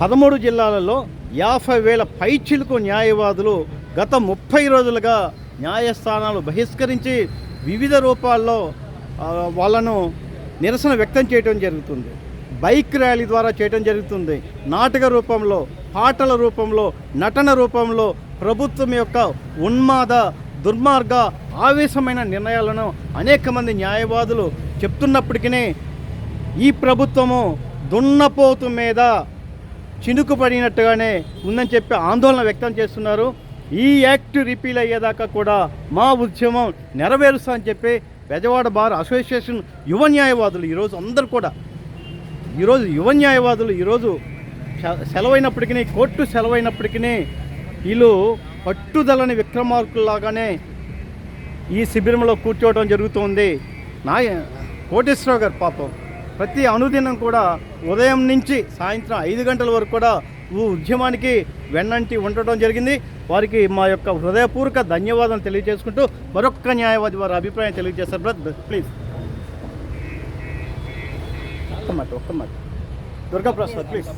13 జిల్లాలలో 50,000 పైచిలుకు న్యాయవాదులు గత 30 రోజులుగా న్యాయస్థానాలు బహిష్కరించి వివిధ రూపాల్లో వాళ్ళను నిరసన వ్యక్తం చేయడం జరుగుతుంది. బైక్ ర్యాలీ ద్వారా చేయడం జరుగుతుంది. నాటక రూపంలో, పాటల రూపంలో, నటన రూపంలో ప్రభుత్వం యొక్క ఉన్మాద, దుర్మార్గ, ఆవేశమైన నిర్ణయాలను అనేక మంది న్యాయవాదులు చెప్తున్నప్పటికీ ఈ ప్రభుత్వము దున్నపోతు మీద చినుకు పడినట్టుగానే ఉందని చెప్పి ఆందోళన వ్యక్తం చేస్తున్నారు. ఈ యాక్ట్ రిపీల్ అయ్యేదాకా కూడా మా ఉద్యమం నెరవేరుస్తా అని చెప్పి బెజవాడ బార్ అసోసియేషన్ యువ న్యాయవాదులు ఈరోజు సెలవైనప్పటికీ, కోర్టు సెలవైనప్పటికీ వీళ్ళు పట్టుదలని విక్రమార్కుల్లాగానే ఈ శిబిరంలో కూర్చోవడం జరుగుతుంది. కోటేశ్వరరావు గారు పాపం ప్రతి అనుదినం కూడా ఉదయం నుంచి సాయంత్రం 5 గంటల వరకు కూడా ఉద్యమానికి వెన్నంటి ఉండటం జరిగింది. వారికి మా యొక్క హృదయపూర్వక ధన్యవాదాలు తెలియజేసుకుంటూ మరొక్క న్యాయవాది వారి అభిప్రాయం తెలియజేస్తారు. బ్రదర్ ప్లీజ్ ఒక్క మాట దుర్గాప్రసాద్ ప్లీజ్.